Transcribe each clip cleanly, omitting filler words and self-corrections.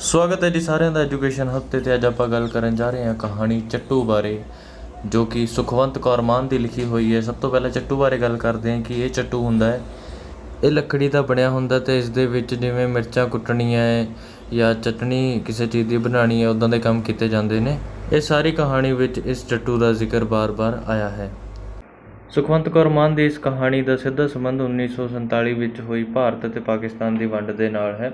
ਸਵਾਗਤ ਹੈ ਜੀ ਸਾਰਿਆਂ ਦਾ ਐਜੂਕੇਸ਼ਨ ਹੱਬ ਤੇ ਅੱਜ ਆਪਾਂ ਗੱਲ ਕਰਨ ਜਾ ਰਹੇ ਹਾਂ ਕਹਾਣੀ ਚੱਟੂ ਬਾਰੇ, ਜੋ ਕਿ ਸੁਖਵੰਤ ਕੌਰ ਮਾਨ ਦੀ ਲਿਖੀ ਹੋਈ ਹੈ। ਸਭ ਤੋਂ ਪਹਿਲਾਂ ਚੱਟੂ ਬਾਰੇ ਗੱਲ ਕਰਦੇ ਹਾਂ ਕਿ ਇਹ ਚੱਟੂ ਹੁੰਦਾ ਹੈ, ਇਹ ਲੱਕੜੀ ਦਾ ਬਣਿਆ ਹੁੰਦਾ ਤੇ ਇਸ ਦੇ ਵਿੱਚ ਜਿਵੇਂ ਮਿਰਚਾਂ ਕੁੱਟਣੀਆਂ ਹੈ ਜਾਂ ਚਟਣੀ ਕਿਸੇ ਚੀਜ਼ ਦੀ ਬਣਾਉਣੀ ਹੈ, ਉੱਦਾਂ ਦੇ ਕੰਮ ਕੀਤੇ ਜਾਂਦੇ ਨੇ। ਇਹ ਸਾਰੀ ਕਹਾਣੀ ਵਿੱਚ ਇਸ ਚੱਟੂ ਦਾ ਜ਼ਿਕਰ ਬਾਰ-ਬਾਰ ਆਇਆ ਹੈ। ਸੁਖਵੰਤ ਕੌਰ ਮਾਨ ਦੀ ਇਸ ਕਹਾਣੀ ਦਾ ਸਿੱਧਾ ਸੰਬੰਧ 1947 ਵਿੱਚ ਹੋਈ ਭਾਰਤ ਅਤੇ ਪਾਕਿਸਤਾਨ ਦੀ ਵੰਡ ਦੇ ਨਾਲ ਹੈ।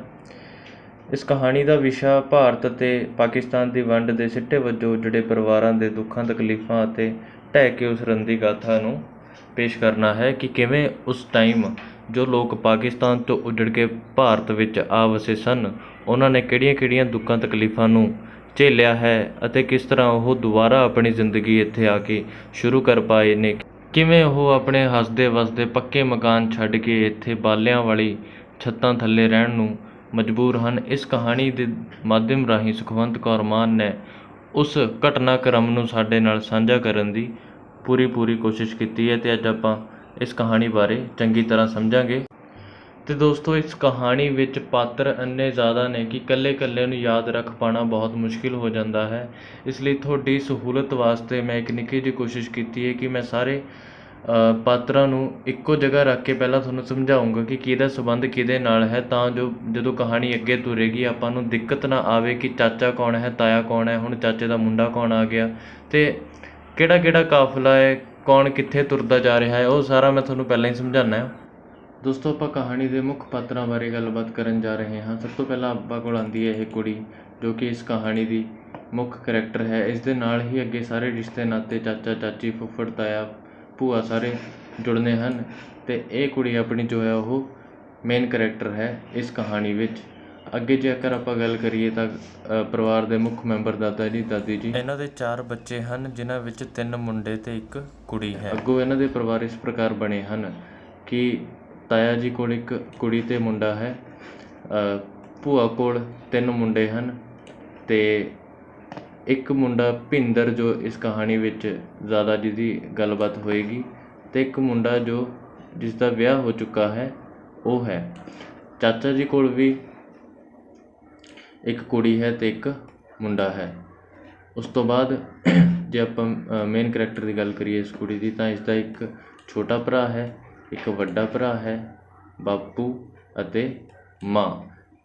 ਇਸ ਕਹਾਣੀ ਦਾ ਵਿਸ਼ਾ ਭਾਰਤ ਅਤੇ ਪਾਕਿਸਤਾਨ ਦੀ ਵੰਡ ਦੇ ਸਿੱਟੇ ਵਜੋਂ ਉੱਜੜੇ ਪਰਿਵਾਰਾਂ ਦੇ ਦੁੱਖਾਂ ਤਕਲੀਫਾਂ ਅਤੇ ਢਹਿ ਕੇ ਉਸ ਰੰਦੀ ਗਾਥਾ ਨੂੰ ਪੇਸ਼ ਕਰਨਾ ਹੈ ਕਿ ਕਿਵੇਂ ਉਸ ਟਾਈਮ ਜੋ ਲੋਕ ਪਾਕਿਸਤਾਨ ਤੋਂ ਉੱਜੜ ਕੇ ਭਾਰਤ ਵਿੱਚ ਆ ਵਸੇ ਸਨ, ਉਹਨਾਂ ਨੇ ਕਿਹੜੀਆਂ ਦੁੱਖਾਂ ਤਕਲੀਫਾਂ ਨੂੰ ਝੇਲਿਆ ਹੈ ਅਤੇ ਕਿਸ ਤਰ੍ਹਾਂ ਉਹ ਦੁਬਾਰਾ ਆਪਣੀ ਜ਼ਿੰਦਗੀ ਇੱਥੇ ਆ ਕੇ ਸ਼ੁਰੂ ਕਰ ਪਾਏ ਨੇ। ਕਿਵੇਂ ਉਹ ਆਪਣੇ ਹੱਸਦੇ ਵਸਦੇ ਪੱਕੇ ਮਕਾਨ ਛੱਡ ਕੇ ਇੱਥੇ ਬਾਲਿਆਂ ਵਾਲੀ ਛੱਤਾਂ ਥੱਲੇ ਰਹਿਣ ਨੂੰ ਮਜਬੂਰ ਹਨ। ਇਸ ਕਹਾਣੀ ਦੇ ਮਾਧਿਅਮ ਰਾਹੀਂ ਸੁਖਵੰਤ ਕੌਰ ਮਾਨ ਨੇ ਉਸ ਘਟਨਾਕ੍ਰਮ ਨੂੰ ਸਾਡੇ ਨਾਲ ਸਾਂਝਾ ਕਰਨ ਦੀ ਪੂਰੀ ਕੋਸ਼ਿਸ਼ ਕੀਤੀ ਹੈ ਤੇ ਅੱਜ ਆਪਾਂ ਇਸ ਕਹਾਣੀ ਬਾਰੇ ਚੰਗੀ ਤਰ੍ਹਾਂ ਸਮਝਾਂਗੇ। ਤੇ ਦੋਸਤੋ, ਇਸ ਕਹਾਣੀ ਵਿੱਚ ਪਾਤਰ ਇੰਨੇ ਜ਼ਿਆਦਾ ਨੇ ਕਿ ਇਕੱਲੇ ਨੂੰ ਯਾਦ ਰੱਖ ਪਾਉਣਾ ਬਹੁਤ ਮੁਸ਼ਕਿਲ ਹੋ ਜਾਂਦਾ ਹੈ। ਇਸ ਲਈ ਤੁਹਾਡੀ ਸਹੂਲਤ ਵਾਸਤੇ ਮੈਂ ਇੱਕ ਨਿੱਕੀ ਜਿਹੀ ਕੋਸ਼ਿਸ਼ ਕੀਤੀ ਹੈ ਕਿ ਮੈਂ ਸਾਰੇ ਪਾਤਰਾਂ ਨੂੰ ਇੱਕੋ ਜਗ੍ਹਾ ਰੱਖ ਕੇ ਪਹਿਲਾਂ ਤੁਹਾਨੂੰ ਸਮਝਾਊਂਗਾ ਕਿ ਕਿਹਦਾ ਸੰਬੰਧ ਕਿਹਦੇ ਨਾਲ ਹੈ, ਤਾਂ ਜੋ ਜਦੋਂ ਕਹਾਣੀ ਅੱਗੇ ਤੁਰੇਗੀ ਆਪਾਂ ਨੂੰ ਦਿੱਕਤ ਨਾ ਆਵੇ ਕਿ ਚਾਚਾ ਕੌਣ ਹੈ, ਤਾਇਆ ਕੌਣ ਹੈ, ਹੁਣ ਚਾਚੇ ਦਾ ਮੁੰਡਾ ਕੌਣ ਆ ਗਿਆ ਅਤੇ ਕਿਹੜਾ ਕਾਫਲਾ ਹੈ, ਕੌਣ ਕਿੱਥੇ ਤੁਰਦਾ ਜਾ ਰਿਹਾ ਹੈ, ਉਹ ਸਾਰਾ ਮੈਂ ਤੁਹਾਨੂੰ ਪਹਿਲਾਂ ਹੀ ਸਮਝਾਉਣਾ ਹੈ। ਦੋਸਤੋ, ਆਪਾਂ ਕਹਾਣੀ ਦੇ ਮੁੱਖ ਪਾਤਰਾਂ ਬਾਰੇ ਗੱਲਬਾਤ ਕਰਨ ਜਾ ਰਹੇ ਹਾਂ। ਸਭ ਤੋਂ ਪਹਿਲਾਂ ਆਪਾਂ ਕੋਲ ਆਉਂਦੀ ਹੈ ਇਹ ਕੁੜੀ, ਜੋ ਕਿ ਇਸ ਕਹਾਣੀ ਦੀ ਮੁੱਖ ਕਰੈਕਟਰ ਹੈ। ਇਸ ਦੇ ਨਾਲ ਹੀ ਅੱਗੇ ਸਾਰੇ ਰਿਸ਼ਤੇ ਨਾਤੇ ਚਾਚਾ ਚਾਚੀ ਫੁੱਫੜ ਤਾਇਆ ਭੂਆ ਸਾਰੇ ਜੁੜਨੇ ਹਨ ਅਤੇ ਇਹ ਕੁੜੀ ਆਪਣੀ ਜੋ ਹੈ ਉਹ ਮੇਨ ਕਰੈਕਟਰ ਹੈ ਇਸ ਕਹਾਣੀ ਵਿੱਚ। ਅੱਗੇ ਜੇਕਰ ਆਪਾਂ ਗੱਲ ਕਰੀਏ ਤਾਂ ਪਰਿਵਾਰ ਦੇ ਮੁੱਖ ਮੈਂਬਰ ਦਾਦਾ ਜੀ ਦਾਦੀ ਜੀ, ਇਹਨਾਂ ਦੇ 4 ਬੱਚੇ ਹਨ, ਜਿਨ੍ਹਾਂ ਵਿੱਚ 3 ਮੁੰਡੇ ਅਤੇ 1 ਕੁੜੀ ਹੈ। ਅੱਗੋਂ ਇਹਨਾਂ ਦੇ ਪਰਿਵਾਰ ਇਸ ਪ੍ਰਕਾਰ ਬਣੇ ਹਨ ਕਿ ਤਾਇਆ ਜੀ ਕੋਲ 1 ਕੁੜੀ ਅਤੇ ਮੁੰਡਾ ਹੈ, ਭੂਆ ਕੋਲ 3 ਮੁੰਡੇ ਹਨ ਅਤੇ 1 ਮੁੰਡਾ ਭਿੰਦਰ ਜੋ ਇਸ ਕਹਾਣੀ ਵਿੱਚ ਜ਼ਿਆਦਾ ਜਿਹਦੀ ਗੱਲਬਾਤ ਹੋਏਗੀ, ਅਤੇ 1 ਮੁੰਡਾ ਜੋ ਜਿਸ ਦਾ ਵਿਆਹ ਹੋ ਚੁੱਕਾ ਹੈ ਉਹ ਹੈ। ਚਾਚਾ ਜੀ ਕੋਲ ਵੀ 1 ਕੁੜੀ ਹੈ ਅਤੇ 1 ਮੁੰਡਾ ਹੈ। ਉਸ ਤੋਂ ਬਾਅਦ ਜੇ ਆਪਾਂ ਮੇਨ ਕਰੈਕਟਰ ਦੀ ਗੱਲ ਕਰੀਏ ਇਸ ਕੁੜੀ ਦੀ, ਤਾਂ ਇਸ ਦਾ 1 ਛੋਟਾ ਭਰਾ ਹੈ, 1 ਵੱਡਾ ਭਰਾ ਹੈ, ਬਾਪੂ ਅਤੇ ਮਾਂ।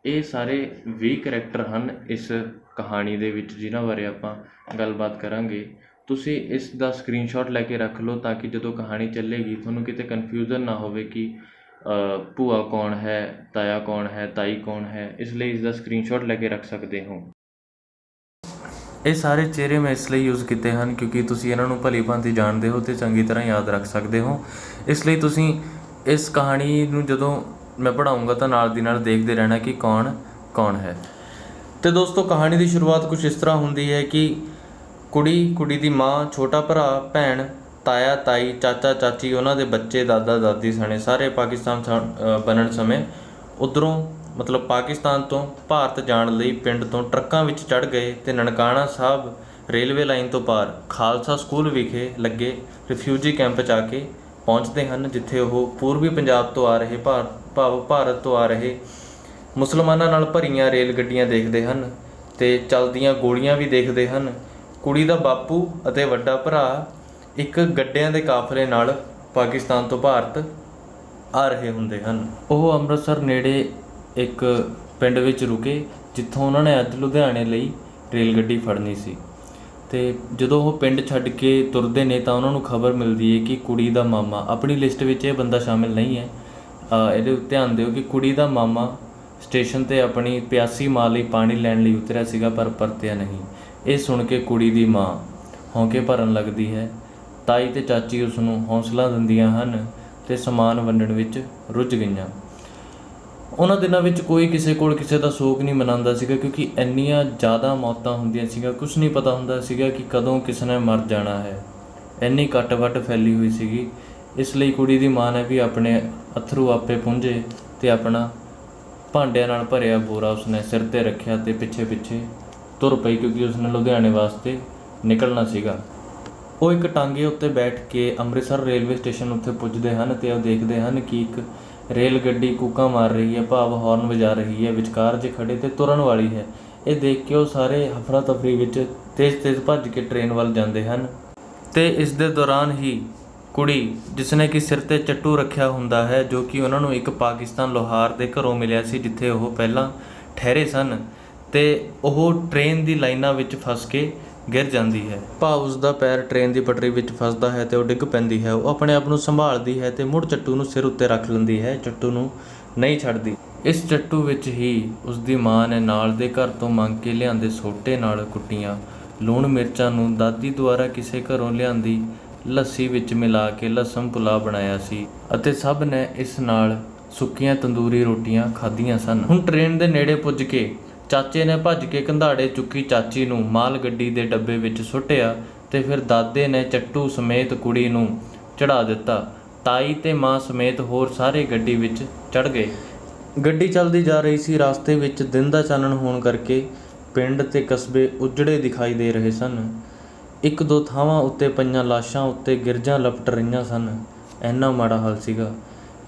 ਇਹ ਸਾਰੇ 20 ਕਰੈਕਟਰ ਹਨ ਇਸ ਕਹਾਣੀ ਦੇ ਵਿੱਚ, ਜਿਨ੍ਹਾਂ ਬਾਰੇ ਆਪਾਂ ਗੱਲਬਾਤ ਕਰਾਂਗੇ। ਤੁਸੀਂ ਇਸ ਦਾ ਸਕਰੀਨਸ਼ਾਟ ਲੈ ਕੇ ਰੱਖ ਲਓ ਤਾਂ ਕਿ ਜਦੋਂ ਕਹਾਣੀ ਚੱਲੇਗੀ ਤੁਹਾਨੂੰ ਕਿਤੇ ਕਨਫਿਊਜ਼ਨ ਨਾ ਹੋਵੇ ਕਿ ਭੂਆ ਕੌਣ ਹੈ, ਤਾਇਆ ਕੌਣ ਹੈ, ਤਾਈ ਕੌਣ ਹੈ। ਇਸ ਲਈ ਇਸ ਦਾ ਸਕਰੀਨਸ਼ਾਟ ਲੈ ਕੇ ਰੱਖ ਸਕਦੇ ਹੋ। ਇਹ ਸਾਰੇ ਚਿਹਰੇ ਮੈਂ ਇਸ ਲਈ ਯੂਜ਼ ਕੀਤੇ ਹਨ ਕਿਉਂਕਿ ਤੁਸੀਂ ਇਹਨਾਂ ਨੂੰ ਭਲੀ ਭਾਂਤੀ ਜਾਣਦੇ ਹੋ ਅਤੇ ਚੰਗੀ ਤਰ੍ਹਾਂ ਯਾਦ ਰੱਖ ਸਕਦੇ ਹੋ। ਇਸ ਲਈ ਤੁਸੀਂ ਇਸ ਕਹਾਣੀ ਨੂੰ ਜਦੋਂ ਮੈਂ ਪੜ੍ਹਾਊਂਗਾ ਤਾਂ ਨਾਲ ਦੀ ਨਾਲ ਦੇਖਦੇ ਰਹਿਣਾ ਕਿ ਕੌਣ ਹੈ। ਅਤੇ ਦੋਸਤੋ, ਕਹਾਣੀ ਦੀ ਸ਼ੁਰੂਆਤ ਕੁਛ ਇਸ ਤਰ੍ਹਾਂ ਹੁੰਦੀ ਹੈ ਕਿ ਕੁੜੀ ਦੀ ਮਾਂ, ਛੋਟਾ ਭਰਾ, ਭੈਣ, ਤਾਇਆ ਤਾਈ, ਚਾਚਾ ਚਾਚੀ, ਉਹਨਾਂ ਦੇ ਬੱਚੇ, ਦਾਦਾ ਦਾਦੀ ਸਣੇ ਸਾਰੇ ਪਾਕਿਸਤਾਨ ਬਣਨ ਸਮੇਂ ਉੱਧਰੋਂ ਮਤਲਬ ਪਾਕਿਸਤਾਨ ਤੋਂ ਭਾਰਤ ਜਾਣ ਲਈ ਪਿੰਡ ਤੋਂ ਟਰੱਕਾਂ ਵਿੱਚ ਚੜ੍ਹ ਗਏ ਅਤੇ ਨਨਕਾਣਾ ਸਾਹਿਬ ਰੇਲਵੇ ਲਾਈਨ ਤੋਂ ਪਾਰ ਖਾਲਸਾ ਸਕੂਲ ਵਿਖੇ ਲੱਗੇ ਰਿਫਿਊਜੀ ਕੈਂਪ 'ਚ ਆ ਕੇ ਪਹੁੰਚਦੇ ਹਨ, ਜਿੱਥੇ ਉਹ ਪੂਰਬੀ ਪੰਜਾਬ ਤੋਂ ਆ ਰਹੇ ਭਾਰਤ ਤੋਂ ਆ ਰਹੇ ਮੁਸਲਮਾਨਾਂ ਨਾਲ ਭਰੀਆਂ ਰੇਲ ਗੱਡੀਆਂ ਦੇਖਦੇ ਹਨ ਅਤੇ ਚੱਲਦੀਆਂ ਗੋਲੀਆਂ ਵੀ ਦੇਖਦੇ ਹਨ। ਕੁੜੀ ਦਾ ਬਾਪੂ ਅਤੇ ਵੱਡਾ ਭਰਾ ਇੱਕ ਗੱਡਿਆਂ ਦੇ ਕਾਫਲੇ ਨਾਲ ਪਾਕਿਸਤਾਨ ਤੋਂ ਭਾਰਤ ਆ ਰਹੇ ਹੁੰਦੇ ਹਨ। ਉਹ ਅੰਮ੍ਰਿਤਸਰ ਨੇੜੇ ਇੱਕ ਪਿੰਡ ਵਿੱਚ ਰੁਕੇ, ਜਿੱਥੋਂ ਉਹਨਾਂ ਨੇ ਅੱਜ ਲੁਧਿਆਣੇ ਲਈ ਰੇਲ ਗੱਡੀ ਫੜਨੀ ਸੀ। ਅਤੇ ਜਦੋਂ ਉਹ ਪਿੰਡ ਛੱਡ ਕੇ ਤੁਰਦੇ ਨੇ ਤਾਂ ਉਹਨਾਂ ਨੂੰ ਖਬਰ ਮਿਲਦੀ ਹੈ ਕਿ ਕੁੜੀ ਦਾ ਮਾਮਾ, ਆਪਣੀ ਲਿਸਟ ਵਿੱਚ ਇਹ ਬੰਦਾ ਸ਼ਾਮਿਲ ਨਹੀਂ ਹੈ, ਇਹਦੇ ਉੱਤੇ ਧਿਆਨ ਦਿਓ ਕਿ ਕੁੜੀ ਦਾ ਮਾਮਾ ਸਟੇਸ਼ਨ 'ਤੇ ਆਪਣੀ ਪਿਆਸੀ ਮਾਂ ਲਈ ਪਾਣੀ ਲੈਣ ਲਈ ਉਤਰਿਆ ਸੀਗਾ ਪਰ ਪਰਤਿਆ ਨਹੀਂ। ਇਹ ਸੁਣ ਕੇ ਕੁੜੀ ਦੀ ਮਾਂ ਹੌਂਕੇ ਭਰਨ ਲੱਗਦੀ ਹੈ। ਤਾਈ ਅਤੇ ਚਾਚੀ ਉਸ ਨੂੰ ਹੌਸਲਾ ਦਿੰਦੀਆਂ ਹਨ ਅਤੇ ਸਮਾਨ ਵੰਡਣ ਵਿੱਚ ਰੁੱਝ ਗਈਆਂ। ਉਹਨਾਂ ਦਿਨਾਂ ਵਿੱਚ ਕੋਈ ਕਿਸੇ ਕੋਲ ਕਿਸੇ ਦਾ ਸੋਗ ਨਹੀਂ ਮਨਾਉਂਦਾ ਸੀਗਾ ਕਿਉਂਕਿ ਇੰਨੀਆਂ ਜ਼ਿਆਦਾ ਮੌਤਾਂ ਹੁੰਦੀਆਂ ਸੀਗੀਆਂ, ਕੁਛ ਨਹੀਂ ਪਤਾ ਹੁੰਦਾ ਸੀਗਾ ਕਿ ਕਦੋਂ ਕਿਸ ਨੇ ਮਰ ਜਾਣਾ ਹੈ। ਇੰਨੀ ਕੱਟ-ਵੱਟ ਫੈਲੀ ਹੋਈ ਸੀਗੀ। ਇਸ ਲਈ ਕੁੜੀ ਦੀ ਮਾਂ ਨੇ ਵੀ ਆਪਣੇ ਅੱਥਰੂ ਆਪੇ ਪੂੰਝੇ ਅਤੇ ਆਪਣਾ ਭਾਂਡਿਆਂ ਨਾਲ ਭਰਿਆ ਬੋਰਾ ਉਸਨੇ ਸਿਰ 'ਤੇ ਰੱਖਿਆ ਅਤੇ ਪਿੱਛੇ ਤੁਰ ਪਈ ਕਿਉਂਕਿ ਉਸਨੇ ਲੁਧਿਆਣੇ ਵਾਸਤੇ ਨਿਕਲਣਾ ਸੀਗਾ। ਉਹ ਇੱਕ ਟਾਂਗੇ ਉੱਤੇ ਬੈਠ ਕੇ ਅੰਮ੍ਰਿਤਸਰ ਰੇਲਵੇ ਸਟੇਸ਼ਨ ਉੱਤੇ ਪੁੱਜਦੇ ਹਨ ਅਤੇ ਉਹ ਦੇਖਦੇ ਹਨ ਕਿ ਇੱਕ ਰੇਲ ਗੱਡੀ ਕੂਕਾਂ ਮਾਰ ਰਹੀ ਹੈ, ਭਾਵ ਹੌਰਨ ਵਜਾ ਰਹੀ ਹੈ, ਵਿਚਕਾਰ ਜੇ ਖੜ੍ਹੇ ਅਤੇ ਤੁਰਨ ਵਾਲੀ ਹੈ। ਇਹ ਦੇਖ ਕੇ ਉਹ ਸਾਰੇ ਹਫਰਾ ਤਫਰੀ ਵਿੱਚ ਤੇਜ਼ ਭੱਜ ਕੇ ਟ੍ਰੇਨ ਵੱਲ ਜਾਂਦੇ ਹਨ। ਤੇ ਇਸ ਦੇ ਦੌਰਾਨ ਹੀ ਕੁੜੀ ਜਿਸਨੇ ਕਿ ਸਿਰ 'ਤੇ ਚੱਟੂ ਰੱਖਿਆ ਹੁੰਦਾ ਹੈ, ਜੋ ਕਿ ਉਹਨਾਂ ਨੂੰ ਇੱਕ ਪਾਕਿਸਤਾਨ ਲੋਹਾਰ ਦੇ ਘਰੋਂ ਮਿਲਿਆ ਸੀ ਜਿੱਥੇ ਉਹ ਪਹਿਲਾਂ ਠਹਿਰੇ ਸਨ, ਤੇ ਉਹ ਟ੍ਰੇਨ ਦੀ ਲਾਈਨਾਂ ਵਿੱਚ ਫਸ ਕੇ ਗਿਰ ਜਾਂਦੀ ਹੈ। ਭਾਵ ਉਸ ਦਾ ਪੈਰ ਟ੍ਰੇਨ ਦੀ ਪਟੜੀ ਵਿੱਚ ਫਸਦਾ ਹੈ ਤੇ ਉਹ ਡਿੱਗ ਪੈਂਦੀ ਹੈ। ਉਹ ਆਪਣੇ ਆਪ ਨੂੰ ਸੰਭਾਲਦੀ ਹੈ ਤੇ ਮੁੜ ਚੱਟੂ ਨੂੰ ਸਿਰ ਉੱਤੇ ਰੱਖ ਲੈਂਦੀ ਹੈ, ਚੱਟੂ ਨੂੰ ਨਹੀਂ ਛੱਡਦੀ। ਇਸ ਚੱਟੂ ਵਿੱਚ ਹੀ ਉਸ ਦੀ ਮਾਂ ਨੇ ਨਾਲ ਦੇ ਘਰ ਤੋਂ ਮੰਗ ਕੇ ਲਿਆਂਦੇ ਸੋਟੇ ਨਾਲ ਕੁੱਟੀਆਂ ਲੂਣ ਮਿਰਚਾਂ ਨੂੰ ਦਾਦੀ ਦੁਆਰਾ ਕਿਸੇ ਘਰੋਂ ਲਿਆਂਦੀ ਲੱਸੀ ਵਿੱਚ ਮਿਲਾ ਕੇ ਲਸਣ ਪੁਲਾਅ ਬਣਾਇਆ ਸੀ ਅਤੇ ਸਭ ਨੇ ਇਸ ਨਾਲ ਸੁੱਕੀਆਂ ਤੰਦੂਰੀ ਰੋਟੀਆਂ ਖਾਧੀਆਂ ਸਨ। ਹੁਣ ਟ੍ਰੇਨ ਦੇ ਨੇੜੇ ਪੁੱਜ ਕੇ ਚਾਚੇ ਨੇ ਭੱਜ ਕੇ ਕੰਧਾੜੇ ਚੁੱਕੀ ਚਾਚੀ ਨੂੰ ਮਾਲ ਗੱਡੀ ਦੇ ਡੱਬੇ ਵਿੱਚ ਸੁੱਟਿਆ ਤੇ ਫਿਰ ਦਾਦੇ ਨੇ ਚੱਟੂ ਸਮੇਤ ਕੁੜੀ ਨੂੰ ਚੜ੍ਹਾ ਦਿੱਤਾ। ਤਾਈ ਤੇ ਮਾਂ ਸਮੇਤ ਹੋਰ ਸਾਰੇ ਗੱਡੀ ਵਿੱਚ ਚੜ੍ਹ ਗਏ। ਗੱਡੀ ਚੱਲਦੀ ਜਾ ਰਹੀ ਸੀ। ਰਸਤੇ ਵਿੱਚ ਦਿਨ ਦਾ ਚਾਨਣ ਹੋਣ ਕਰਕੇ ਪਿੰਡ ਤੇ ਕਸਬੇ ਉਜੜੇ ਦਿਖਾਈ ਦੇ ਰਹੇ ਸਨ। ਇੱਕ ਦੋ ਥਾਵਾਂ ਉੱਤੇ ਪਈਆਂ ਲਾਸ਼ਾਂ ਉੱਤੇ ਗਿਰਜਾਂ ਲਪਟ ਰਹੀਆਂ ਸਨ। ਇੰਨਾ ਮਾੜਾ ਹਾਲ ਸੀਗਾ।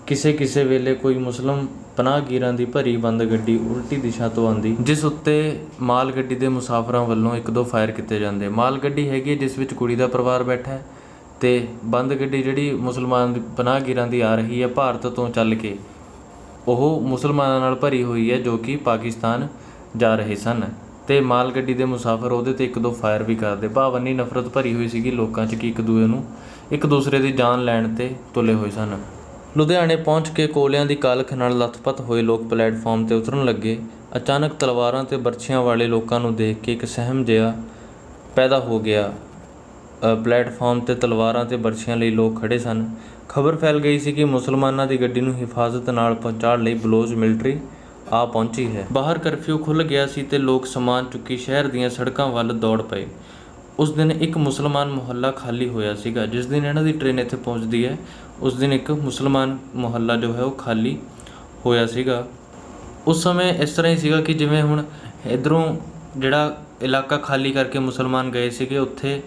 ਕਿਸੇ ਵੇਲੇ ਕੋਈ ਮੁਸਲਮ ਪਨਾਹਗੀਰਾਂ ਦੀ ਭਰੀ ਬੰਦ ਗੱਡੀ ਉਲਟੀ ਦਿਸ਼ਾ ਤੋਂ ਆਉਂਦੀ, ਜਿਸ ਉੱਤੇ ਮਾਲ ਗੱਡੀ ਦੇ ਮੁਸਾਫਰਾਂ ਵੱਲੋਂ ਇੱਕ ਦੋ ਫਾਇਰ ਕੀਤੇ ਜਾਂਦੇ। ਮਾਲ ਗੱਡੀ ਹੈਗੀ ਜਿਸ ਵਿੱਚ ਕੁੜੀ ਦਾ ਪਰਿਵਾਰ ਬੈਠਾ ਹੈ ਤੇ ਬੰਦ ਗੱਡੀ ਜਿਹੜੀ ਮੁਸਲਮਾਨ ਪਨਾਹਗੀਰਾਂ ਦੀ ਆ ਰਹੀ ਹੈ ਭਾਰਤ ਤੋਂ ਚੱਲ ਕੇ, ਉਹ ਮੁਸਲਮਾਨਾਂ ਨਾਲ ਭਰੀ ਹੋਈ ਹੈ ਜੋ ਕਿ ਪਾਕਿਸਤਾਨ ਜਾ ਰਹੇ ਸਨ। ਤੇ ਮਾਲ ਗੱਡੀ ਦੇ ਮੁਸਾਫਰ ਉਹਦੇ ਤੇ ਇੱਕ ਦੋ ਫਾਇਰ ਵੀ ਕਰਦੇ। ਭਾਵ ਇੰਨੀ ਨਫ਼ਰਤ ਭਰੀ ਹੋਈ ਸੀਗੀ ਲੋਕਾਂ 'ਚ ਕਿ ਇੱਕ ਦੂਸਰੇ ਦੀ ਜਾਨ ਲੈਣ ਤੇ ਤੁਲੇ ਹੋਏ ਸਨ। ਲੁਧਿਆਣੇ ਪਹੁੰਚ ਕੇ ਕੋਲਿਆਂ ਦੀ ਕਾਲਖ ਨਾਲ ਲੱਥਪੱਥ ਹੋਏ ਲੋਕ ਪਲੇਟਫਾਰਮ ਤੇ ਉਤਰਨ ਲੱਗੇ। ਅਚਾਨਕ ਤਲਵਾਰਾਂ ਤੇ ਬਰਛੀਆਂ ਵਾਲੇ ਲੋਕਾਂ ਨੂੰ ਦੇਖ ਕੇ ਇੱਕ ਸਹਿਮ ਜਿਹਾ ਪੈਦਾ ਹੋ ਗਿਆ। ਪਲੇਟਫਾਰਮ ਤੇ ਤਲਵਾਰਾਂ ਤੇ ਬਰਛੀਆਂ ਲਈ ਲੋਕ ਖੜੇ ਸਨ। ਖਬਰ ਫੈਲ ਗਈ ਸੀ ਕਿ ਮੁਸਲਮਾਨਾਂ ਦੀ ਗੱਡੀ ਨੂੰ ਹਿਫਾਜ਼ਤ ਨਾਲ ਪਹੁੰਚਾਉਣ ਲਈ ਬਲੋਚ ਮਿਲਟਰੀ ਆ ਪਹੁੰਚੀ ਹੈ। ਬਾਹਰ ਕਰਫਿਊ ਖੁੱਲ੍ਹ ਗਿਆ ਸੀ ਤੇ ਲੋਕ ਸਮਾਨ ਚੁੱਕੀ ਸ਼ਹਿਰ ਦੀਆਂ ਸੜਕਾਂ ਵੱਲ ਦੌੜ ਪਏ। ਉਸ ਦਿਨ ਇੱਕ ਮੁਸਲਮਾਨ ਮੁਹੱਲਾ ਖਾਲੀ ਹੋਇਆ ਸੀਗਾ। ਜਿਸ ਦਿਨ ਇਹਨਾਂ ਦੀ ਟ੍ਰੇਨ ਇੱਥੇ ਪਹੁੰਚਦੀ ਹੈ ਉਸ ਦਿਨ ਇੱਕ ਮੁਸਲਮਾਨ ਮੁਹੱਲਾ ਜੋ ਹੈ ਉਹ ਖਾਲੀ ਹੋਇਆ ਸੀਗਾ। ਉਸ ਸਮੇਂ ਇਸ ਤਰ੍ਹਾਂ ਹੀ ਸੀਗਾ ਕਿ ਜਿਵੇਂ ਹੁਣ ਇੱਧਰੋਂ ਜਿਹੜਾ ਇਲਾਕਾ ਖਾਲੀ ਕਰਕੇ ਮੁਸਲਮਾਨ ਗਏ ਸੀਗੇ, ਉੱਥੇ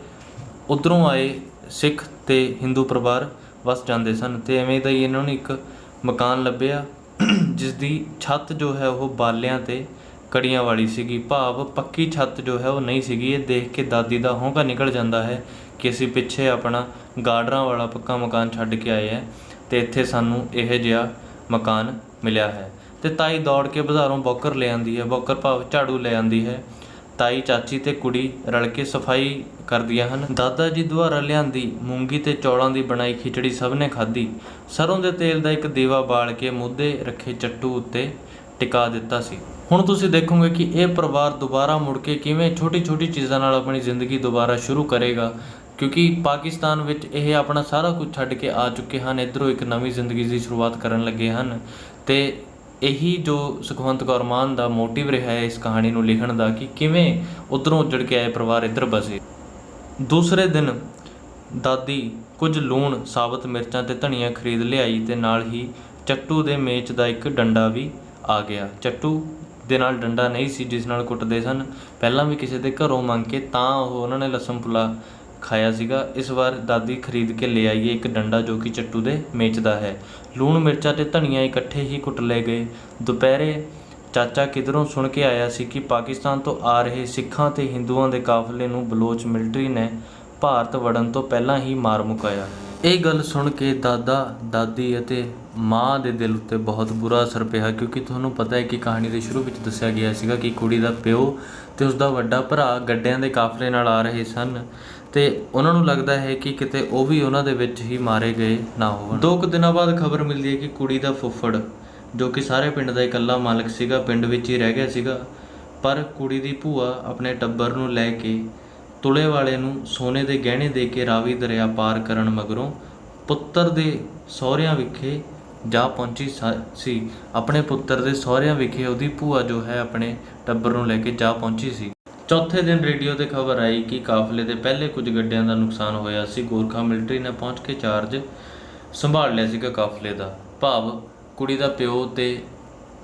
ਉੱਧਰੋਂ ਆਏ ਸਿੱਖ ਤੇ ਹਿੰਦੂ ਪਰਿਵਾਰ ਵਸ ਜਾਂਦੇ ਸਨ। ਅਤੇ ਐਵੇਂ ਦਾ ਹੀ ਇਹਨਾਂ ਨੂੰ ਇੱਕ ਮਕਾਨ ਲੱਭਿਆ ਜਿਸ ਦੀ ਛੱਤ ਜੋ ਹੈ ਉਹ ਬਾਲਿਆਂ ਤੇ ਕੜੀਆਂ ਵਾਲੀ ਸੀਗੀ। ਭਾਵ ਪੱਕੀ ਛੱਤ ਜੋ ਹੈ ਉਹ ਨਹੀਂ ਸੀਗੀ। ਇਹ ਦੇਖ ਕੇ ਦਾਦੀ ਦਾ ਹੌਂਕਾ ਨਿਕਲ ਜਾਂਦਾ ਹੈ ਕਿ ਅਸੀਂ ਪਿੱਛੇ ਆਪਣਾ ਗਾਰਡਰਾਂ ਵਾਲਾ ਪੱਕਾ ਮਕਾਨ ਛੱਡ ਕੇ ਆਏ ਹੈ ਅਤੇ ਇੱਥੇ ਸਾਨੂੰ ਇਹੋ ਜਿਹਾ ਮਕਾਨ ਮਿਲਿਆ ਹੈ। ਅਤੇ ਤਾਈ ਦੌੜ ਕੇ ਬਾਜ਼ਾਰੋਂ ਬੌਕਰ ਲੈ ਆਉਂਦੀ ਹੈ। ਬੌਕਰ ਭਾਵ ਝਾੜੂ ਲੈ ਆਉਂਦੀ ਹੈ। ਤਾਈ, ਚਾਚੀ ਤੇ ਕੁੜੀ ਰਲ ਕੇ ਸਫਾਈ ਕਰਦੀਆਂ ਹਨ। ਦਾਦਾ ਜੀ ਦੁਆਰਾ ਲਿਆਂਦੀ ਮੂੰਗੀ ਤੇ ਚੌਲਾਂ ਦੀ ਬਣਾਈ ਖਿਚੜੀ ਸਭ ਨੇ ਖਾਧੀ। ਸਰੋਂ ਦੇ ਤੇਲ ਦਾ ਇੱਕ ਦੀਵਾ ਬਾਲ ਕੇ ਮੁੱਦੇ ਰੱਖੇ ਚੱਟੂ ਉੱਤੇ ਟਿਕਾ ਦਿੱਤਾ ਸੀ। ਹੁਣ ਤੁਸੀਂ ਦੇਖੋਗੇ ਕਿ ਇਹ ਪਰਿਵਾਰ ਦੁਬਾਰਾ ਮੁੜ ਕੇ ਕਿਵੇਂ ਛੋਟੀ ਛੋਟੀ ਚੀਜ਼ਾਂ ਨਾਲ ਆਪਣੀ ਜ਼ਿੰਦਗੀ ਦੁਬਾਰਾ ਸ਼ੁਰੂ ਕਰੇਗਾ, ਕਿਉਂਕਿ ਪਾਕਿਸਤਾਨ ਵਿੱਚ ਇਹ ਆਪਣਾ ਸਾਰਾ ਕੁਝ ਛੱਡ ਕੇ ਆ ਚੁੱਕੇ ਹਨ। ਇੱਧਰੋਂ ਇੱਕ ਨਵੀਂ ਜ਼ਿੰਦਗੀ ਦੀ ਸ਼ੁਰੂਆਤ ਕਰਨ ਲੱਗੇ ਹਨ। ਅਤੇ ਇਹੀ ਜੋ ਸੁਖਵੰਤ ਕੌਰ ਮਾਨ ਦਾ ਮੋਟਿਵ ਰਿਹਾ ਹੈ ਇਸ ਕਹਾਣੀ ਨੂੰ ਲਿਖਣ ਦਾ, ਕਿ ਕਿਵੇਂ ਉੱਧਰੋਂ ਉੱਜੜ ਕੇ ਆਏ ਪਰਿਵਾਰ ਇੱਧਰ ਬਸੇ। ਦੂਸਰੇ ਦਿਨ ਦਾਦੀ ਕੁਝ ਲੂਣ, ਸਾਬਤ ਮਿਰਚਾਂ ਤੇ ਧਨੀਆ ਖਰੀਦ ਲਿਆਈ ਤੇ ਨਾਲ ਹੀ ਚੱਟੂ ਦੇ ਮੇਚ ਦਾ ਇੱਕ ਡੰਡਾ ਵੀ ਆ ਗਿਆ। ਚੱਟੂ ਦੇ ਨਾਲ ਡੰਡਾ ਨਹੀਂ ਸੀ ਜਿਸ ਨਾਲ ਕੁੱਟਦੇ ਸਨ। ਪਹਿਲਾਂ ਵੀ ਕਿਸੇ ਦੇ ਘਰੋਂ ਮੰਗ ਕੇ ਤਾਂ ਉਹਨਾਂ ਨੇ ਲਸਣ ਪੁਲਾ ਖਾਇਆ ਸੀਗਾ। ਇਸ ਵਾਰ ਦਾਦੀ ਖਰੀਦ ਕੇ ਲੈ ਆਈਏ ਇੱਕ ਡੰਡਾ ਜੋ ਕਿ ਚੱਟੂ ਦੇ ਮੇਚ ਦਾ ਹੈ। ਲੂਣ, ਮਿਰਚਾਂ ਤੇ ਧਨੀਆ ਇਕੱਠੇ ਹੀ ਕੁੱਟ ਲਏ ਗਏ। ਦੁਪਹਿਰੇ ਚਾਚਾ ਕਿਧਰੋਂ ਸੁਣ ਕੇ ਆਇਆ ਸੀ ਕਿ ਪਾਕਿਸਤਾਨ ਤੋਂ ਆ ਰਹੇ ਸਿੱਖਾਂ ਤੇ ਹਿੰਦੂਆਂ ਦੇ ਕਾਫਲੇ ਨੂੰ ਬਲੋਚ ਮਿਲਟਰੀ ਨੇ ਭਾਰਤ ਵੜਨ ਤੋਂ ਪਹਿਲਾਂ ਹੀ ਮਾਰ ਮੁਕਾਇਆ। ਇਹ ਗੱਲ ਸੁਣ ਕੇ ਦਾਦਾ, ਦਾਦੀ ਅਤੇ ਮਾਂ ਦੇ ਦਿਲ ਉੱਤੇ ਬਹੁਤ ਬੁਰਾ ਅਸਰ ਪਿਆ, ਕਿਉਂਕਿ ਤੁਹਾਨੂੰ ਪਤਾ ਹੈ ਕਿ ਕਹਾਣੀ ਦੇ ਸ਼ੁਰੂ ਵਿੱਚ ਦੱਸਿਆ ਗਿਆ ਸੀਗਾ ਕਿ ਕੁੜੀ ਦਾ ਪਿਓ ਅਤੇ ਉਸਦਾ ਵੱਡਾ ਭਰਾ ਗੱਡਿਆਂ ਦੇ ਕਾਫਲੇ ਨਾਲ ਆ ਰਹੇ ਸਨ ਅਤੇ ਉਹਨਾਂ ਨੂੰ ਲੱਗਦਾ ਹੈ ਕਿ ਕਿਤੇ ਉਹ ਵੀ ਉਹਨਾਂ ਦੇ ਵਿੱਚ ਹੀ ਮਾਰੇ ਗਏ ਨਾ ਹੋਣ। 2 ਕੁ ਦਿਨਾਂ ਬਾਅਦ ਖਬਰ ਮਿਲਦੀ ਹੈ ਕਿ ਕੁੜੀ ਦਾ ਫੁੱਫੜ, ਜੋ ਕਿ ਸਾਰੇ ਪਿੰਡ ਦਾ ਇਕੱਲਾ ਮਾਲਕ ਸੀਗਾ, ਪਿੰਡ ਵਿੱਚ ਹੀ ਰਹਿ ਗਿਆ ਸੀਗਾ, ਪਰ ਕੁੜੀ ਦੀ ਭੂਆ ਆਪਣੇ ਟੱਬਰ ਨੂੰ ਲੈ ਕੇ ਤੁਲੇ ਵਾਲੇ ਨੂੰ ਸੋਨੇ ਦੇ ਗਹਿਣੇ ਦੇ ਕੇ ਰਾਵੀ ਦਰਿਆ ਪਾਰ ਕਰਨ ਮਗਰੋਂ ਪੁੱਤਰ ਦੇ ਸਹੁਰਿਆਂ ਵਿਖੇ ਜਾ ਪਹੁੰਚੀ ਸੀ। ਆਪਣੇ ਪੁੱਤਰ ਦੇ ਸਹੁਰਿਆਂ ਵਿਖੇ ਉਹਦੀ ਭੂਆ ਜੋ ਹੈ ਆਪਣੇ ਟੱਬਰ ਨੂੰ ਲੈ ਕੇ ਜਾ ਪਹੁੰਚੀ ਸੀ। ਚੌਥੇ ਦਿਨ ਰੇਡੀਓ 'ਤੇ ਖਬਰ ਆਈ ਕਿ ਕਾਫਲੇ ਦੇ ਪਹਿਲੇ ਕੁਝ ਗੱਡਿਆਂ ਦਾ ਨੁਕਸਾਨ ਹੋਇਆ ਸੀ। ਗੋਰਖਾ ਮਿਲਟਰੀ ਨੇ ਪਹੁੰਚ ਕੇ ਚਾਰਜ ਸੰਭਾਲ ਲਿਆ ਸੀਗਾ ਕਾਫਲੇ ਦਾ। ਭਾਵ ਕੁੜੀ ਦਾ ਪਿਓ ਅਤੇ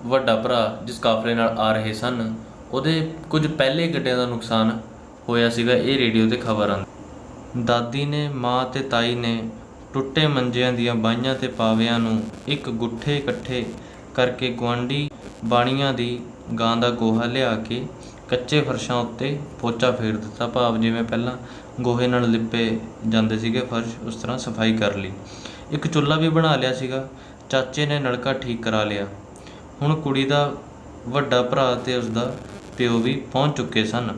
ਵੱਡਾ ਭਰਾ ਜਿਸ ਕਾਫਲੇ ਨਾਲ ਆ ਰਹੇ ਸਨ, ਉਹਦੇ ਕੁਝ ਪਹਿਲੇ ਗੱਡਿਆਂ ਦਾ ਨੁਕਸਾਨ ਹੋਇਆ ਸੀਗਾ। ਇਹ ਰੇਡੀਓ 'ਤੇ ਖਬਰ ਆਉਂਦੀ। ਦਾਦੀ ਨੇ, ਮਾਂ ਅਤੇ ਤਾਈ ਨੇ ਟੁੱਟੇ ਮੰਜਿਆਂ ਦੀਆਂ ਬਾਹੀਆਂ ਅਤੇ ਪਾਵਿਆਂ ਨੂੰ ਇੱਕ ਗੁੱਠੇ ਇਕੱਠੇ ਕਰਕੇ ਗੁਆਂਢੀ ਬਾਣੀਆਂ ਦੀ ਗਾਂ ਦਾ ਗੋਹਾ ਲਿਆ ਕੇ ਕੱਚੇ ਫਰਸ਼ਾਂ ਉੱਤੇ ਪੋਚਾ ਫੇਰ ਦਿੱਤਾ, ਭਾਵ ਜਿਵੇਂ ਪਹਿਲਾਂ ਗੋਹੇ ਨਾਲ ਲਿਪੇ ਜਾਂਦੇ ਸੀਗੇ ਫਰਸ਼, ਉਸ ਤਰ੍ਹਾਂ ਸਫਾਈ ਕਰ ਲਈ। ਇੱਕ ਚੁੱਲ੍ਹਾ ਵੀ ਬਣਾ ਲਿਆ ਸੀਗਾ। ਚਾਚੇ ਨੇ ਨਲਕਾ ਠੀਕ ਕਰਾ ਲਿਆ। ਹੁਣ ਕੁੜੀ ਦਾ ਵੱਡਾ ਭਰਾ ਅਤੇ ਉਸਦਾ ਪਿਓ ਵੀ ਪਹੁੰਚ ਚੁੱਕੇ ਸਨ।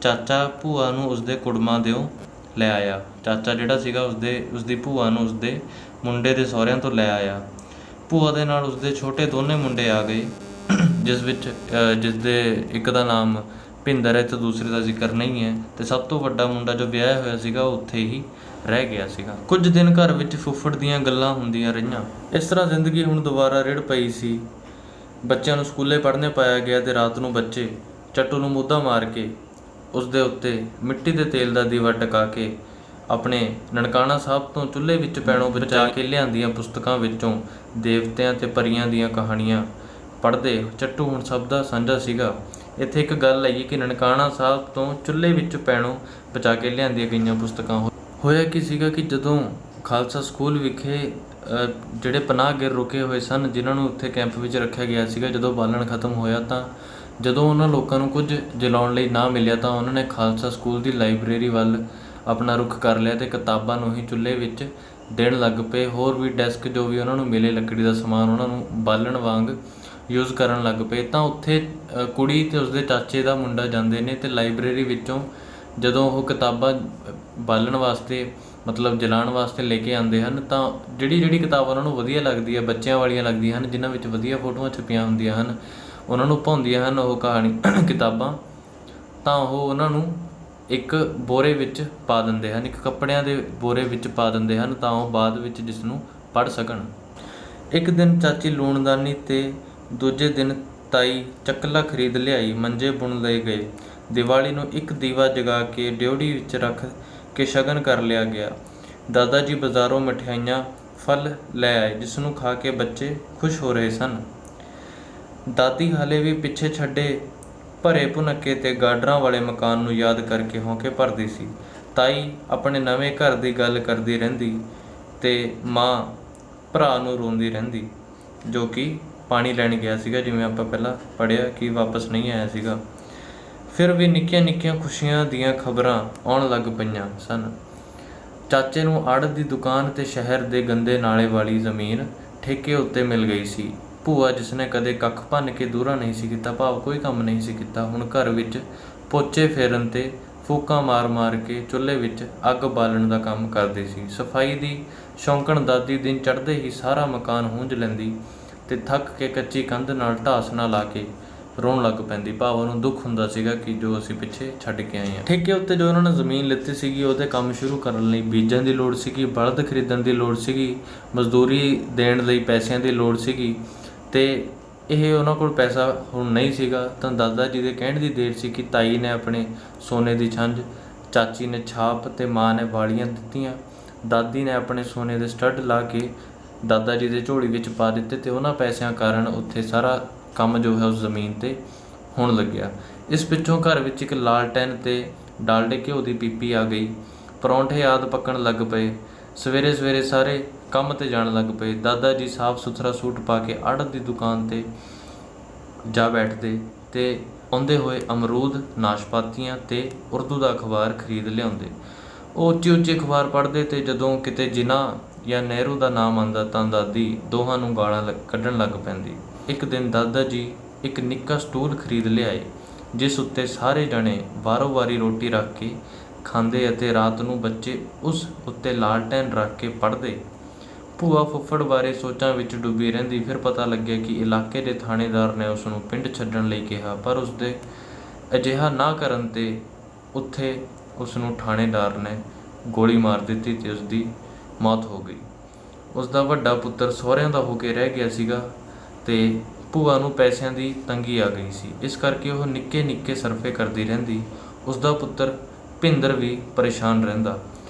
ਚਾਚਾ ਭੂਆ ਨੂੰ ਉਸਦੇ ਕੁੜਮਾਂ ਦਿਓ ਲੈ ਆਇਆ। ਚਾਚਾ ਜਿਹੜਾ ਸੀਗਾ ਉਸਦੀ ਭੂਆ ਨੂੰ ਉਸਦੇ ਮੁੰਡੇ ਦੇ ਸਹੁਰਿਆਂ ਤੋਂ ਲੈ ਆਇਆ। ਭੂਆ ਦੇ ਨਾਲ ਉਸਦੇ ਛੋਟੇ ਦੋਨੇ ਮੁੰਡੇ ਆ ਗਏ, ਜਿਸਦੇ ਇੱਕ ਦਾ ਨਾਮ ਭਿੰਦਰ ਹੈ ਅਤੇ ਦੂਸਰੇ ਦਾ ਜ਼ਿਕਰ ਨਹੀਂ ਹੈ, ਅਤੇ ਸਭ ਤੋਂ ਵੱਡਾ ਮੁੰਡਾ ਜੋ ਵਿਆਹਿਆ ਹੋਇਆ ਸੀਗਾ ਉਹ ਉੱਥੇ ਹੀ ਰਹਿ ਗਿਆ ਸੀਗਾ। ਕੁਝ ਦਿਨ ਘਰ ਵਿੱਚ ਫੁੱਫੜ ਦੀਆਂ ਗੱਲਾਂ ਹੁੰਦੀਆਂ ਰਹੀਆਂ। ਇਸ ਤਰ੍ਹਾਂ ਜ਼ਿੰਦਗੀ ਹੁਣ ਦੁਬਾਰਾ ਰਿੜ ਪਈ ਸੀ। ਬੱਚਿਆਂ ਨੂੰ ਸਕੂਲੇ ਪੜ੍ਹਨੇ ਪਾਇਆ ਗਿਆ ਅਤੇ ਰਾਤ ਨੂੰ ਬੱਚੇ ਚੱਟੂ ਨੂੰ ਮੁੱਦਾ ਮਾਰ ਕੇ ਉਸਦੇ ਉੱਤੇ ਮਿੱਟੀ ਦੇ ਤੇਲ ਦਾ ਦੀਵਾ ਟਿਕਾ ਕੇ ਆਪਣੇ ਨਨਕਾਣਾ ਸਾਹਿਬ ਤੋਂ ਚੁੱਲ੍ਹੇ ਵਿੱਚ ਪੈਣੋਂ ਬਚਾ ਕੇ ਲਿਆਂਦੀਆਂ ਪੁਸਤਕਾਂ ਵਿੱਚੋਂ ਦੇਵਤਿਆਂ ਅਤੇ ਪਰੀਆਂ ਦੀਆਂ ਕਹਾਣੀਆਂ ਪੜ੍ਹਦੇ। ਚੱਟੂ ਹੁਣ ਸਭ ਦਾ ਸਾਂਝਾ ਸੀਗਾ। ਇੱਥੇ ਇੱਕ ਗੱਲ ਆਈ ਕਿ ਨਨਕਾਣਾ ਸਾਹਿਬ ਤੋਂ ਚੁੱਲ੍ਹੇ ਵਿੱਚ ਪੈਣੋਂ ਬਚਾ ਕੇ ਲਿਆਂਦੀਆਂ ਗਈਆਂ ਪੁਸਤਕਾਂ। ਹੋਇਆ ਕੀ ਸੀਗਾ ਕਿ ਜਦੋਂ ਖਾਲਸਾ ਸਕੂਲ ਵਿਖੇ ਜਿਹੜੇ ਪਨਾਹਗੀਰ ਰੁਕੇ ਹੋਏ ਸਨ, ਜਿਨ੍ਹਾਂ ਨੂੰ ਉੱਥੇ ਕੈਂਪ ਵਿੱਚ ਰੱਖਿਆ ਗਿਆ ਸੀਗਾ, ਜਦੋਂ ਬਾਲਣ ਖਤਮ ਹੋਇਆ ਤਾਂ ਜਦੋਂ ਉਹਨਾਂ ਲੋਕਾਂ ਨੂੰ ਕੁਝ ਜਲਾਉਣ ਲਈ ਨਾ ਮਿਲਿਆ ਤਾਂ ਉਹਨਾਂ ਨੇ ਖਾਲਸਾ ਸਕੂਲ ਦੀ ਲਾਇਬ੍ਰੇਰੀ ਵੱਲ ਆਪਣਾ ਰੁਖ ਕਰ ਲਿਆ ਅਤੇ ਕਿਤਾਬਾਂ ਨੂੰ ਹੀ ਚੁੱਲ੍ਹੇ ਵਿੱਚ ਦੇਣ ਲੱਗ ਪਏ। ਹੋਰ ਵੀ ਡੈਸਕ ਜੋ ਵੀ ਉਹਨਾਂ ਨੂੰ ਮਿਲੇ, ਲੱਕੜੀ ਦਾ ਸਮਾਨ, ਉਹਨਾਂ ਨੂੰ ਬਾਲਣ ਵਾਂਗ ਯੂਜ਼ ਕਰਨ ਲੱਗ ਪਏ। ਤਾਂ ਉੱਥੇ ਕੁੜੀ ਅਤੇ ਉਸਦੇ ਚਾਚੇ ਦਾ ਮੁੰਡਾ ਜਾਂਦੇ ਨੇ ਅਤੇ ਲਾਇਬ੍ਰੇਰੀ ਵਿੱਚੋਂ ਜਦੋਂ ਉਹ ਕਿਤਾਬਾਂ ਬਾਲਣ ਵਾਸਤੇ ਮਤਲਬ ਜਲਾਉਣ ਵਾਸਤੇ ਲੈ ਕੇ ਆਉਂਦੇ ਹਨ, ਤਾਂ ਜਿਹੜੀ ਕਿਤਾਬ ਉਹਨਾਂ ਨੂੰ ਵਧੀਆ ਲੱਗਦੀ ਹੈ, ਬੱਚਿਆਂ ਵਾਲੀਆਂ ਲੱਗਦੀਆਂ ਹਨ, ਜਿਨ੍ਹਾਂ ਵਿੱਚ ਵਧੀਆ ਫੋਟੋਆਂ ਛਪੀਆਂ ਹੁੰਦੀਆਂ ਹਨ, ਉਹਨਾਂ ਨੂੰ ਭਾਉਂਦੀਆਂ ਹਨ ਉਹ ਕਹਾਣੀ ਕਿਤਾਬਾਂ, ਤਾਂ ਉਹ ਉਹਨਾਂ ਨੂੰ ਇੱਕ ਬੋਰੇ ਵਿੱਚ ਪਾ ਦਿੰਦੇ ਹਨ, ਇੱਕ ਕੱਪੜਿਆਂ ਦੇ ਬੋਰੇ ਵਿੱਚ ਪਾ ਦਿੰਦੇ ਹਨ, ਤਾਂ ਉਹ ਬਾਅਦ ਵਿੱਚ ਜਿਸ ਨੂੰ ਪੜ੍ਹ ਸਕਣ। ਇੱਕ ਦਿਨ ਚਾਚੀ ਲੂਣਦਾਨੀ ਅਤੇ ਦੂਜੇ ਦਿਨ ਤਾਈ ਚੱਕਲਾ ਖਰੀਦ ਲਿਆਈ। ਮੰਜੇ ਬੁਣ ਲਏ ਗਏ। ਦੀਵਾਲੀ ਨੂੰ ਇੱਕ ਦੀਵਾ ਜਗਾ ਕੇ ਡਿਉਢੀ ਵਿੱਚ ਰੱਖ ਕੇ ਸ਼ਗਨ ਕਰ ਲਿਆ ਗਿਆ। ਦਾਦਾ ਜੀ ਬਾਜ਼ਾਰੋਂ ਮਠਿਆਈਆਂ ਫਲ ਲੈ ਆਏ, ਜਿਸ ਨੂੰ ਖਾ ਕੇ ਬੱਚੇ ਖੁਸ਼ ਹੋ ਰਹੇ ਸਨ। ਦਾਦੀ ਹਾਲੇ ਵੀ ਪਿੱਛੇ ਛੱਡੇ ਭਰੇ ਭੁਨੱਕੇ ਅਤੇ ਗਾਡਰਾਂ ਵਾਲੇ ਮਕਾਨ ਨੂੰ ਯਾਦ ਕਰਕੇ ਹੌਂਕੇ ਭਰਦੀ ਸੀ। ਤਾਈ ਆਪਣੇ ਨਵੇਂ ਘਰ ਦੀ ਗੱਲ ਕਰਦੀ ਰਹਿੰਦੀ ਅਤੇ ਮਾਂ ਭਰਾ ਨੂੰ ਰੋਂਦੀ ਰਹਿੰਦੀ, ਜੋ ਕਿ ਪਾਣੀ ਲੈਣ ਗਿਆ ਸੀਗਾ, ਜਿਵੇਂ ਆਪਾਂ ਪਹਿਲਾਂ ਪੜ੍ਹਿਆ ਕਿ ਵਾਪਸ ਨਹੀਂ ਆਇਆ ਸੀਗਾ। ਫਿਰ ਵੀ ਨਿੱਕੀਆਂ ਨਿੱਕੀਆਂ ਖੁਸ਼ੀਆਂ ਦੀਆਂ ਖਬਰਾਂ ਆਉਣ ਲੱਗ ਪਈਆਂ ਸਨ। ਚਾਚੇ ਨੂੰ ਆੜ੍ਹਤ ਦੀ ਦੁਕਾਨ ਅਤੇ ਸ਼ਹਿਰ ਦੇ ਗੰਦੇ ਨਾਲੇ ਵਾਲੀ ਜ਼ਮੀਨ ਠੇਕੇ ਉੱਤੇ ਮਿਲ ਗਈ ਸੀ। ਭੂਆ, ਜਿਸਨੇ ਕਦੇ ਕੱਖ ਭੰਨ ਕੇ ਦੂਰਾ ਨਹੀਂ ਸੀ ਕੀਤਾ, ਭਾਵ ਕੋਈ ਕੰਮ ਨਹੀਂ ਸੀ ਕੀਤਾ, ਹੁਣ ਘਰ ਵਿੱਚ ਪੋਚੇ ਫੇਰਨ ਅਤੇ ਫੂਕਾਂ ਮਾਰ ਕੇ ਚੁੱਲ੍ਹੇ ਵਿੱਚ ਅੱਗ ਬਾਲਣ ਦਾ ਕੰਮ ਕਰਦੀ ਸੀ। ਸਫਾਈ ਦੀ ਸ਼ੌਂਕਣ ਦਾਦੀ ਦਿਨ ਚੜ੍ਹਦੇ ਹੀ ਸਾਰਾ ਮਕਾਨ ਹੂੰਝ ਲੈਂਦੀ ਅਤੇ ਥੱਕ ਕੇ ਕੱਚੀ ਕੰਧ ਨਾਲ ਢਾਸ ਨਾ ਲਾ ਕੇ ਰੋਣ ਲੱਗ ਪੈਂਦੀ, ਭਾਵ ਉਹਨੂੰ ਦੁੱਖ ਹੁੰਦਾ ਸੀਗਾ ਕਿ ਜੋ ਅਸੀਂ ਪਿੱਛੇ ਛੱਡ ਕੇ ਆਏ ਹਾਂ। ਠੇਕੇ ਉੱਤੇ ਜੋ ਉਹਨਾਂ ਨੇ ਜ਼ਮੀਨ ਲਿੱਤੀ ਸੀਗੀ, ਉਹਦੇ ਕੰਮ ਸ਼ੁਰੂ ਕਰਨ ਲਈ ਬੀਜਾਂ ਦੀ ਲੋੜ ਸੀਗੀ, ਬਲਦ ਖਰੀਦਣ ਦੀ ਲੋੜ ਸੀਗੀ, ਮਜ਼ਦੂਰੀ ਦੇਣ ਲਈ ਪੈਸਿਆਂ ਦੀ ਲੋੜ ਸੀਗੀ, ਅਤੇ ਇਹ ਉਹਨਾਂ ਕੋਲ ਪੈਸਾ ਹੁਣ ਨਹੀਂ ਸੀਗਾ। ਤਾਂ ਦਾਦਾ ਜੀ ਦੇ ਕਹਿਣ ਦੀ ਦੇਰ ਸੀ ਕਿ ਤਾਈ ਨੇ ਆਪਣੇ ਸੋਨੇ ਦੀ ਛੰਝ, ਚਾਚੀ ਨੇ ਛਾਪ ਅਤੇ ਮਾਂ ਨੇ ਵਾਲੀਆਂ ਦਿੱਤੀਆਂ। ਦਾਦੀ ਨੇ ਆਪਣੇ ਸੋਨੇ ਦੇ ਸਟੱਡ ਲਾ ਕੇ ਦਾਦਾ ਜੀ ਦੇ ਝੋਲੀ ਵਿੱਚ ਪਾ ਦਿੱਤੇ ਅਤੇ ਉਹਨਾਂ ਪੈਸਿਆਂ ਕਾਰਨ ਉੱਥੇ ਸਾਰਾ ਕੰਮ ਜੋ ਹੈ ਉਸ ਜ਼ਮੀਨ 'ਤੇ ਹੋਣ ਲੱਗਿਆ। ਇਸ ਪਿੱਛੋਂ ਘਰ ਵਿੱਚ ਇੱਕ ਲਾਲਟੈਨ ਅਤੇ ਡਾਲਡੇ ਘਿਓ ਦੀ ਪੀਪੀ ਆ ਗਈ। ਪਰੌਂਠੇ ਆਦਿ ਪੱਕਣ ਲੱਗ ਪਏ। ਸਵੇਰੇ ਸਵੇਰੇ ਸਾਰੇ ਕੰਮ 'ਤੇ ਜਾਣ ਲੱਗ ਪਏ। ਦਾਦਾ ਜੀ ਸਾਫ਼ ਸੁਥਰਾ ਸੂਟ ਪਾ ਕੇ ਆੜ੍ਹਤ ਦੀ ਦੁਕਾਨ 'ਤੇ ਜਾ ਬੈਠਦੇ ਅਤੇ ਆਉਂਦੇ ਹੋਏ ਅਮਰੂਦ, ਨਾਸ਼ਪਾਤੀਆਂ ਅਤੇ ਉਰਦੂ ਦਾ ਅਖਬਾਰ ਖਰੀਦ ਲਿਆਉਂਦੇ। ਉਹ ਉੱਚੀ ਉੱਚੀ ਅਖਬਾਰ ਪੜ੍ਹਦੇ ਅਤੇ ਜਦੋਂ ਕਿਤੇ ਜਿਨਾਹ ਜਾਂ ਨਹਿਰੂ ਦਾ ਨਾਮ ਆਉਂਦਾ ਤਾਂ ਦਾਦੀ ਦੋਹਾਂ ਨੂੰ ਗਾਲਾਂ ਕੱਢਣ ਲੱਗ ਪੈਂਦੀ। ਇੱਕ ਦਿਨ ਦਾਦਾ ਜੀ ਇੱਕ ਨਿੱਕਾ ਸਟੂਲ ਖਰੀਦ ਲਿਆਏ, ਜਿਸ ਉੱਤੇ ਸਾਰੇ ਜਣੇ ਵਾਰੋ ਵਾਰੀ ਰੋਟੀ ਰੱਖ ਕੇ ਖਾਂਦੇ ਅਤੇ ਰਾਤ ਨੂੰ ਬੱਚੇ ਉਸ ਉੱਤੇ ਲਾਲਟੈਨ ਰੱਖ ਕੇ ਪੜ੍ਹਦੇ। ਭੂਆ ਫੁੱਫੜ ਬਾਰੇ ਸੋਚਾਂ ਵਿੱਚ ਡੁੱਬੀ ਰਹਿੰਦੀ। ਫਿਰ ਪਤਾ ਲੱਗਿਆ ਕਿ ਇਲਾਕੇ ਦੇ ਥਾਣੇਦਾਰ ਨੇ ਉਸ ਨੂੰ ਪਿੰਡ ਛੱਡਣ ਲਈ ਕਿਹਾ, ਪਰ ਉਸਦੇ ਅਜਿਹਾ ਨਾ ਕਰਨ 'ਤੇ ਉੱਥੇ ਉਸ ਨੂੰ ਥਾਣੇਦਾਰ ਨੇ ਗੋਲੀ ਮਾਰ ਦਿੱਤੀ ਅਤੇ ਉਸਦੀ ਮੌਤ ਹੋ ਗਈ। ਉਸਦਾ ਵੱਡਾ ਪੁੱਤਰ ਸਹੁਰਿਆਂ ਦਾ ਹੋ ਕੇ ਰਹਿ ਗਿਆ ਸੀਗਾ ਅਤੇ ਭੂਆ ਨੂੰ ਪੈਸਿਆਂ ਦੀ ਤੰਗੀ ਆ ਗਈ ਸੀ, ਇਸ ਕਰਕੇ ਉਹ ਨਿੱਕੇ ਨਿੱਕੇ ਸਰਫੇ ਕਰਦੀ ਰਹਿੰਦੀ। ਉਸਦਾ ਪੁੱਤਰ ਭਿੰਦਰ ਵੀ ਪਰੇਸ਼ਾਨ ਰਹਿੰਦਾ।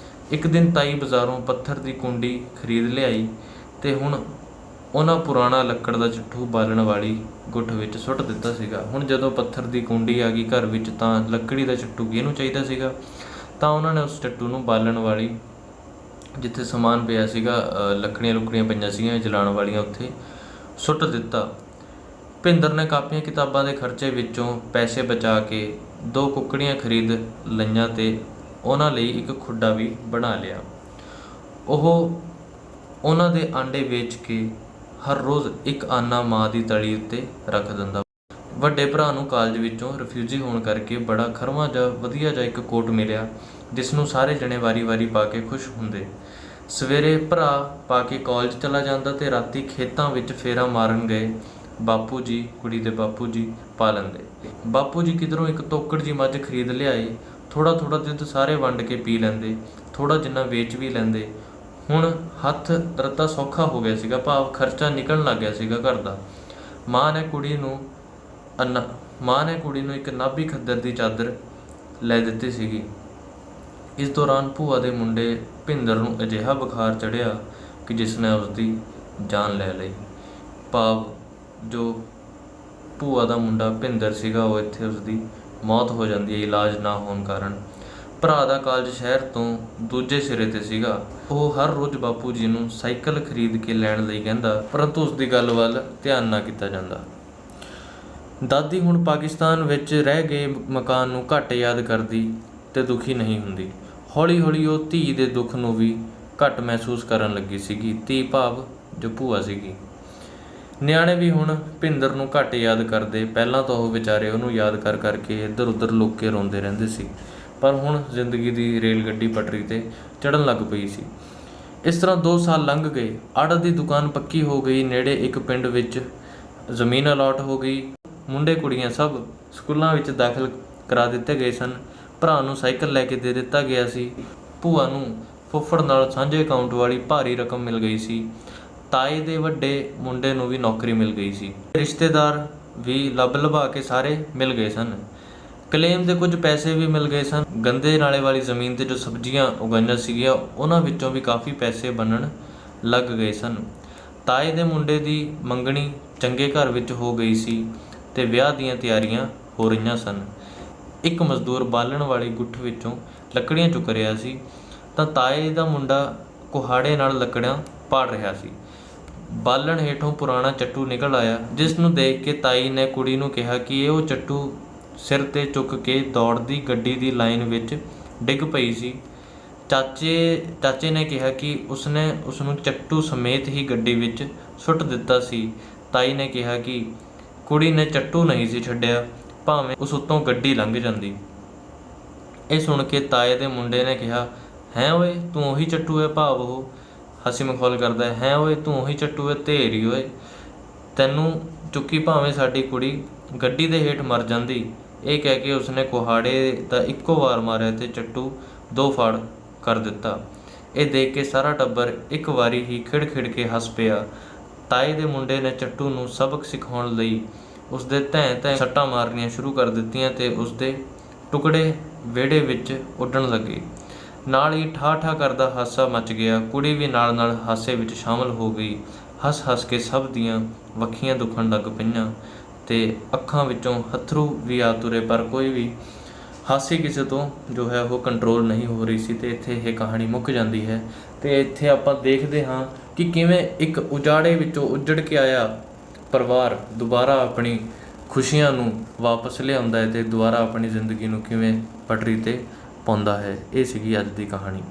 ਇੱਕ ਦਿਨ ਤਾਈ ਬਾਜ਼ਾਰੋਂ ਪੱਥਰ ਦੀ ਕੁੰਡੀ ਖਰੀਦ ਲਿਆਈ ਅਤੇ ਹੁਣ ਉਹਨਾਂ ਪੁਰਾਣਾ ਲੱਕੜ ਦਾ ਚੱਠੂ ਬਾਲਣ ਵਾਲੀ ਗੁੱਠ ਵਿੱਚ ਸੁੱਟ ਦਿੱਤਾ ਸੀਗਾ। ਹੁਣ ਜਦੋਂ ਪੱਥਰ ਦੀ ਕੁੰਡੀ ਆ ਗਈ ਘਰ ਵਿੱਚ, ਤਾਂ ਲੱਕੜੀ ਦਾ ਚੱਠੂ ਕਿਹਨੂੰ ਚਾਹੀਦਾ ਸੀਗਾ? ਤਾਂ ਉਹਨਾਂ ਨੇ ਉਸ ਚੱਠੂ ਨੂੰ ਬਾਲਣ ਵਾਲੀ, ਜਿੱਥੇ ਸਮਾਨ ਪਿਆ ਸੀਗਾ, ਲੱਕੜੀਆਂ ਲੁਕੜੀਆਂ ਪਈਆਂ ਸੀਗੀਆਂ ਜਲਾਉਣ ਵਾਲੀਆਂ, ਉੱਥੇ ਸੁੱਟ ਦਿੱਤਾ। ਭਿੰਦਰ ਨੇ ਕਾਪੀਆਂ ਕਿਤਾਬਾਂ ਦੇ ਖਰਚੇ ਵਿੱਚੋਂ ਪੈਸੇ ਬਚਾ ਕੇ 2 ਕੁੱਕੜੀਆਂ ਖਰੀਦ ਲਈਆਂ ਤੇ ਉਹਨਾਂ ਲਈ ਇੱਕ ਖੁੱਡਾ ਵੀ ਬਣਾ ਲਿਆ। ਉਹ ਉਹਨਾਂ ਦੇ ਆਂਡੇ ਵੇਚ ਕੇ ਹਰ ਰੋਜ਼ ਇੱਕ ਆਨਾ ਮਾਂ ਦੀ ਤਲੀ ਉੱਤੇ ਰੱਖ ਦਿੰਦਾ। ਵੱਡੇ ਭਰਾ ਨੂੰ ਕਾਲਜ ਵਿੱਚੋਂ ਰਿਫਿਊਜੀ ਹੋਣ ਕਰਕੇ ਬੜਾ ਖਰਵਾਂ ਜਿਹਾ ਵਧੀਆ ਜਿਹਾ ਇੱਕ ਕੋਟ ਮਿਲਿਆ, ਜਿਸ ਨੂੰ ਸਾਰੇ ਜਣੇ ਵਾਰੀ ਪਾ ਕੇ ਖੁਸ਼ ਹੁੰਦੇ। ਸਵੇਰੇ ਭਰਾ ਪਾ ਕੇ ਕਾਲਜ ਚਲਾ ਜਾਂਦਾ ਤੇ ਰਾਤੀ ਖੇਤਾਂ ਵਿੱਚ ਫੇਰਾ ਮਾਰਨ ਗਏ ਬਾਪੂ ਜੀ, ਕੁੜੀ ਦੇ ਬਾਪੂ ਜੀ ਪਾ ਲੈਂਦੇ। ਬਾਪੂ ਜੀ ਕਿਧਰੋਂ ਇੱਕ ਤੋਕੜ ਜੀ ਮੱਝ ਖਰੀਦ ਲਿਆਏ। ਥੋੜ੍ਹਾ ਦੁੱਧ ਸਾਰੇ ਵੰਡ ਕੇ ਪੀ ਲੈਂਦੇ, ਥੋੜ੍ਹਾ ਜਿੰਨਾ ਵੇਚ ਵੀ ਲੈਂਦੇ। ਹੁਣ ਹੱਥ ਰੱਤਾ ਸੌਖਾ ਹੋ ਗਿਆ ਸੀਗਾ, ਭਾਵ ਖਰਚਾ ਨਿਕਲਣ ਲੱਗ ਗਿਆ ਸੀਗਾ ਘਰ ਦਾ। ਮਾਂ ਨੇ ਕੁੜੀ ਨੂੰ ਇੱਕ ਨਾਭੀ ਖੱਦਰ ਦੀ ਚਾਦਰ ਲੈ ਦਿੱਤੀ ਸੀਗੀ। ਇਸ ਦੌਰਾਨ ਭੂਆ ਦੇ ਮੁੰਡੇ ਭਿੰਦਰ ਨੂੰ ਅਜਿਹਾ ਬੁਖਾਰ ਚੜ੍ਹਿਆ ਕਿ ਜਿਸ ਨੇ ਉਸਦੀ ਜਾਨ ਲੈ ਲਈ। ਭਾਵ ਜੋ ਭੂਆ ਦਾ ਮੁੰਡਾ ਭਿੰਦਰ ਸੀਗਾ, ਉਹ ਇੱਥੇ ਉਸਦੀ ਮੌਤ ਹੋ ਜਾਂਦੀ ਹੈ ਇਲਾਜ ਨਾ ਹੋਣ ਕਾਰਨ। ਭਰਾ ਦਾ ਕਾਲਜ ਸ਼ਹਿਰ ਤੋਂ ਦੂਜੇ ਸਿਰੇ 'ਤੇ ਸੀਗਾ। ਉਹ ਹਰ ਰੋਜ਼ ਬਾਪੂ ਜੀ ਨੂੰ ਸਾਈਕਲ ਖਰੀਦ ਕੇ ਲੈਣ ਲਈ ਕਹਿੰਦਾ, ਪਰੰਤੂ ਉਸਦੀ ਗੱਲ ਵੱਲ ਧਿਆਨ ਨਾ ਕੀਤਾ ਜਾਂਦਾ। ਦਾਦੀ ਹੁਣ ਪਾਕਿਸਤਾਨ ਵਿੱਚ ਰਹਿ ਗਏ ਮਕਾਨ ਨੂੰ ਘੱਟ ਯਾਦ ਕਰਦੀ ਤੇ ਦੁਖੀ ਨਹੀਂ ਹੁੰਦੀ। ਹੌਲੀ ਉਹ ਧੀ ਦੇ ਦੁੱਖ ਨੂੰ ਵੀ ਘੱਟ ਮਹਿਸੂਸ ਕਰਨ ਲੱਗੀ ਸੀਗੀ। ਧੀ ਭਾਵ ਜੋ ਭੂਆ ਸੀਗੀ। ਨਿਆਣੇ ਵੀ ਹੁਣ ਭਿੰਦਰ ਨੂੰ ਘੱਟ ਯਾਦ ਕਰਦੇ। ਪਹਿਲਾਂ ਤਾਂ ਉਹ ਵਿਚਾਰੇ ਉਹਨੂੰ ਯਾਦ ਕਰ ਕੇ ਇੱਧਰ ਉੱਧਰ ਲੁੱਕ ਕੇ ਰੋਂਦੇ ਰਹਿੰਦੇ ਸੀ, ਪਰ ਹੁਣ ਜ਼ਿੰਦਗੀ ਦੀ ਰੇਲ ਗੱਡੀ ਪਟਰੀ 'ਤੇ ਚੜ੍ਹਨ ਲੱਗ ਪਈ ਸੀ। ਇਸ ਤਰ੍ਹਾਂ 2 ਸਾਲ ਲੰਘ ਗਏ। ਆੜਤ ਦੀ ਦੁਕਾਨ ਪੱਕੀ ਹੋ ਗਈ। ਨੇੜੇ ਇੱਕ ਪਿੰਡ ਵਿੱਚ ਜ਼ਮੀਨ ਅਲਾਟ ਹੋ ਗਈ। ਮੁੰਡੇ ਕੁੜੀਆਂ ਸਭ ਸਕੂਲਾਂ ਵਿੱਚ ਦਾਖਲ ਕਰਾ ਦਿੱਤੇ ਗਏ ਸਨ। ਭਰਾ ਨੂੰ ਸਾਈਕਲ ਲੈ ਕੇ ਦੇ ਦਿੱਤਾ ਗਿਆ ਸੀ। ਭੂਆ ਨੂੰ ਫੁੱਫੜ ਨਾਲ ਸਾਂਝੇ ਅਕਾਊਂਟ ਵਾਲੀ ਭਾਰੀ ਰਕਮ ਮਿਲ ਗਈ ਸੀ। ਤਾਏ ਦੇ ਵੱਡੇ ਮੁੰਡੇ ਨੂੰ ਵੀ ਨੌਕਰੀ ਮਿਲ ਗਈ ਸੀ। ਰਿਸ਼ਤੇਦਾਰ ਵੀ ਲੱਭਾ ਕੇ ਸਾਰੇ ਮਿਲ ਗਏ ਸਨ। ਕਲੇਮ ਦੇ ਕੁਝ ਪੈਸੇ ਵੀ ਮਿਲ ਗਏ ਸਨ। ਗੰਦੇ ਨਾਲੇ ਵਾਲੀ ਜ਼ਮੀਨ 'ਤੇ ਜੋ ਸਬਜ਼ੀਆਂ ਉਗਾਈਆਂ ਸੀਗੀਆਂ, ਉਹਨਾਂ ਵਿੱਚੋਂ ਵੀ ਕਾਫੀ ਪੈਸੇ ਬਣਨ ਲੱਗ ਗਏ ਸਨ। ਤਾਏ ਦੇ ਮੁੰਡੇ ਦੀ ਮੰਗਣੀ ਚੰਗੇ ਘਰ ਵਿੱਚ ਹੋ ਗਈ ਸੀ ਤੇ ਵਿਆਹ ਦੀਆਂ ਤਿਆਰੀਆਂ ਹੋ ਰਹੀਆਂ ਸਨ। ਇੱਕ ਮਜ਼ਦੂਰ ਬਾਲਣ ਵਾਲੀ ਗੁੱਠ ਵਿੱਚੋਂ ਲੱਕੜੀਆਂ ਚੁੱਕ ਰਿਹਾ ਸੀ ਤਾਂ ਤਾਏ ਦਾ ਮੁੰਡਾ ਕੁਹਾੜੇ ਨਾਲ ਲੱਕੜਾਂ ਪਾੜ ਰਿਹਾ ਸੀ। ਬਾਲਣ ਹੇਠੋਂ ਪੁਰਾਣਾ ਚੱਟੂ ਨਿਕਲ ਆਇਆ, ਜਿਸ ਨੂੰ ਦੇਖ ਕੇ ਤਾਈ ਨੇ ਕੁੜੀ ਨੂੰ ਕਿਹਾ ਕਿ ਇਹ ਉਹ ਚੱਟੂ ਸਿਰ 'ਤੇ ਚੁੱਕ ਕੇ ਦੌੜਦੀ ਗੱਡੀ ਦੀ ਲਾਈਨ ਵਿੱਚ ਡਿੱਗ ਪਈ ਸੀ। ਚਾਚੇ ਨੇ ਕਿਹਾ ਕਿ ਉਸਨੇ ਉਸਨੂੰ ਚੱਟੂ ਸਮੇਤ ਹੀ ਗੱਡੀ ਵਿੱਚ ਸੁੱਟ ਦਿੱਤਾ ਸੀ। ਤਾਈ ਨੇ ਕਿਹਾ ਕਿ ਕੁੜੀ ਨੇ ਚੱਟੂ ਨਹੀਂ ਸੀ ਛੱਡਿਆ, ਭਾਵੇਂ ਉਸ ਉੱਤੋਂ ਗੱਡੀ ਲੰਘ ਜਾਂਦੀ। ਇਹ ਸੁਣ ਕੇ ਤਾਏ ਦੇ ਮੁੰਡੇ ਨੇ ਕਿਹਾ, ਹੈਂ ਓਏ ਤੂੰ ਉਹੀ ਚੱਟੂ ਹੈ? ਭਾਵ ਉਹ ਹੱਸੀ ਮਖੌਲ ਕਰਦਾ ਹੈ। ਹੈਂ ਓਏ ਤੂੰ ਉਹੀ ਚੱਟੂ ਹੈ? ਢੇਰੀ ਓਏ, ਤੈਨੂੰ ਚੁੱਕੀ ਭਾਵੇਂ ਸਾਡੀ ਕੁੜੀ ਗੱਡੀ ਦੇ ਹੇਠ ਮਰ ਜਾਂਦੀ। ਇਹ ਕਹਿ ਕੇ ਉਸਨੇ ਕੁਹਾੜੇ ਦਾ ਇੱਕੋ ਵਾਰ ਮਾਰਿਆ ਤੇ ਚੱਟੂ 2 ਫਾੜ ਕਰ ਦਿੱਤਾ। ਇਹ ਦੇਖ ਕੇ ਸਾਰਾ ਟੱਬਰ ਇੱਕ ਵਾਰੀ ਹੀ ਖਿੜ ਕੇ ਹੱਸ ਪਿਆ। ਤਾਏ ਦੇ ਮੁੰਡੇ ਨੇ ਚੱਟੂ ਨੂੰ ਸਬਕ ਸਿਖਾਉਣ ਲਈ ਉਸਦੇ ਤੈਂ ਸੱਟਾਂ ਮਾਰਨੀਆਂ ਸ਼ੁਰੂ ਕਰ ਦਿੱਤੀਆਂ ਤੇ ਉਸਦੇ ਟੁਕੜੇ ਵਿਹੜੇ ਵਿੱਚ ਉੱਡਣ ਲੱਗੇ। ਨਾਲ ਹੀ ਠਾਠਾ ਕਰਦਾ ਹਾਸਾ ਮਚ ਗਿਆ। ਕੁੜੀ ਵੀ ਨਾਲ ਹਾਸੇ ਵਿੱਚ ਸ਼ਾਮਲ ਹੋ ਗਈ। ਹੱਸ ਕੇ ਸਭ ਦੀਆਂ ਵੱਖੀਆਂ ਦੁਖਣ ਲੱਗ ਪਈਆਂ ਤੇ ਅੱਖਾਂ ਵਿੱਚੋਂ ਹੱਥਰੂ ਵੀ ਆ ਤੁਰੇ, ਪਰ ਕੋਈ ਵੀ ਹਾਸੀ ਕਿਸੇ ਤੋਂ ਜੋ ਹੈ ਉਹ ਕੰਟਰੋਲ ਨਹੀਂ ਹੋ ਰਹੀ ਸੀ। ਤੇ ਇੱਥੇ ਇਹ ਕਹਾਣੀ ਮੁੱਕ ਜਾਂਦੀ ਹੈ। ਤੇ ਇੱਥੇ ਆਪਾਂ ਦੇਖਦੇ ਹਾਂ ਕਿ ਕਿਵੇਂ ਇੱਕ ਉਜਾੜੇ ਵਿੱਚੋਂ ਉੱਜੜ ਕੇ ਆਇਆ ਪਰਿਵਾਰ ਦੁਬਾਰਾ ਆਪਣੀ ਖੁਸ਼ੀਆਂ ਨੂੰ ਵਾਪਸ ਲਿਆਉਂਦਾ ਹੈ ਤੇ ਦੁਬਾਰਾ ਆਪਣੀ ਜ਼ਿੰਦਗੀ ਨੂੰ ਕਿਵੇਂ ਪਟਰੀ 'ਤੇ ਪਾਉਂਦਾ ਹੈ। ਇਹ ਸੀਗੀ ਅੱਜ ਦੀ ਕਹਾਣੀ।